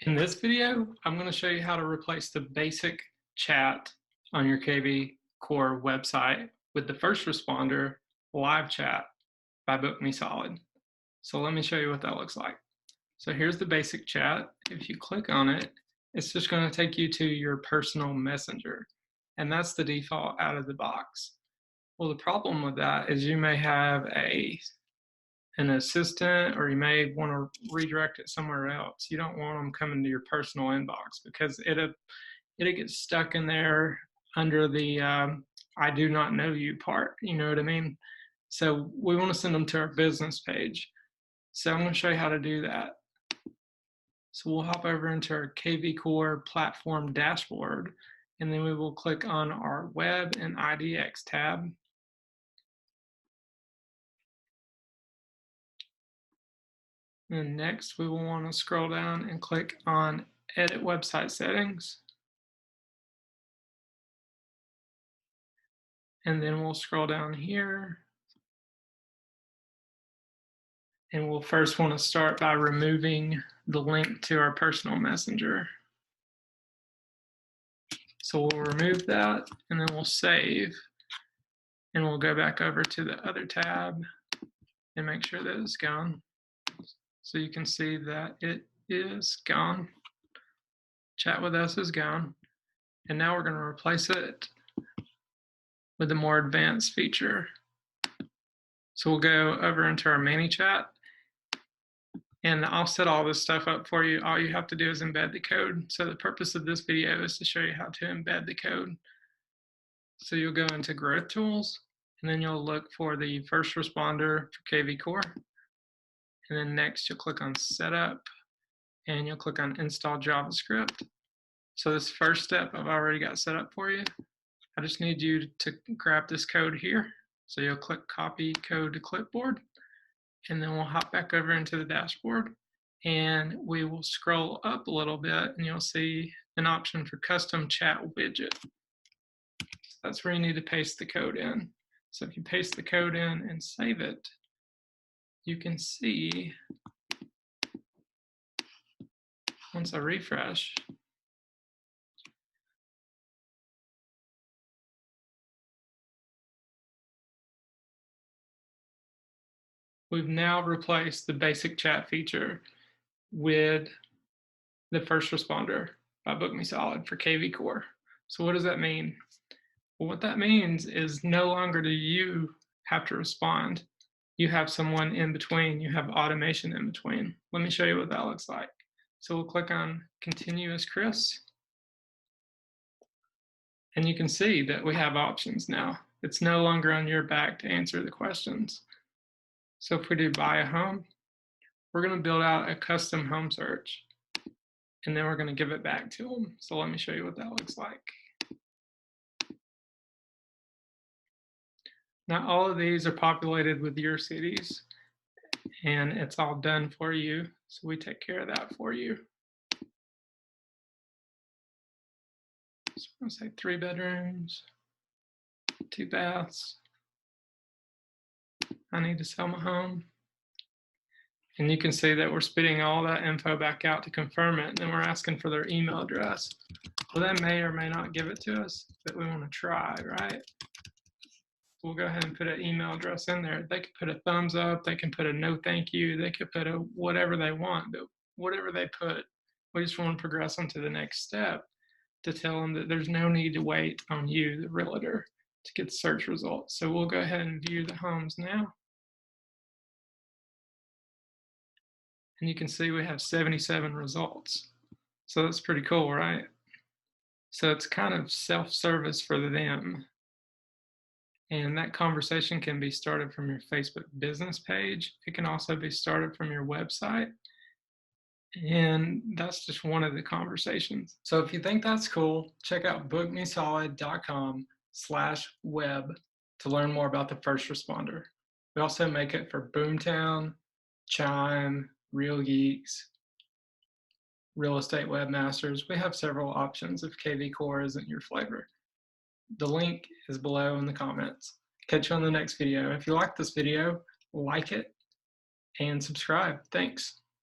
In this video, I'm going to show you how to replace the basic chat on your KV Core website with the first responder live chat by Book Me Solid. So let me show you what that looks like. So here's the basic chat. If you click on it, it's just going to take you to your personal messenger, and that's the default out of the box. Well, the problem with that is you may have an assistant, or you may want to redirect it somewhere else. You don't want them coming to your personal inbox because it'll get stuck in there under the I do not know you part. You know what I mean? So we want to send them to our business page. So I'm going to show you how to do that. So we'll hop over into our KV Core platform dashboard, and then we will click on our Web and IDX tab. And next, we will want to scroll down and click on Edit Website Settings. And then we'll scroll down here. And we'll first want to start by removing the link to our personal messenger. So we'll remove that, and then we'll save. And we'll go back over to the other tab and make sure that it's gone. So you can see that it is gone. Chat with us is gone. And now we're going to replace it with a more advanced feature. So we'll go over into our ManyChat, and I'll set all this stuff up for you. All you have to do is embed the code. So the purpose of this video is to show you how to embed the code. So you'll go into Growth Tools, and then you'll look for the first responder for KV Core. And then next you'll click on Setup, and you'll click on Install JavaScript. So this first step I've already got set up for you. I just need you to grab this code here. So you'll click Copy Code to Clipboard, and then we'll hop back over into the dashboard, and we will scroll up a little bit, and you'll see an option for Custom Chat Widget. So that's where you need to paste the code in. So if you paste the code in and save it, you can see, once I refresh, we've now replaced the basic chat feature with the first responder by Book Me Solid for KV Core. So what does that mean? Well, what that means is no longer do you have to respond. You have someone in between. You have automation in between. Let me show you what that looks like. So we'll click on Continue as Chris. And you can see that we have options now. It's no longer on your back to answer the questions. So if we do buy a home, we're going to build out a custom home search, and then we're going to give it back to them. So let me show you what that looks like. Now all of these are populated with your cities, and it's all done for you. So we take care of that for you. So I'm going to say 3 bedrooms, 2 baths. I need to sell my home. And you can see that we're spitting all that info back out to confirm it, and then we're asking for their email address. Well, they may or may not give it to us, but we want to try, right? We'll go ahead and put an email address in there. They can put a thumbs up, they can put a no thank you, they could put a whatever they want, but whatever they put, we just want to progress them to the next step to tell them that there's no need to wait on you, the realtor, to get search results. So we'll go ahead and view the homes now. And you can see we have 77 results. So that's pretty cool, right? So it's kind of self-service for them. And that conversation can be started from your Facebook business page. It can also be started from your website. And that's just one of the conversations. So if you think that's cool, check out bookmesolid.com/web to learn more about the first responder. We also make it for Boomtown, Chime, Real Geeks, Real Estate Webmasters. We have several options if KV Core isn't your flavor. The link is below in the comments. Catch you on the next video. If you like this video, like it and subscribe. Thanks.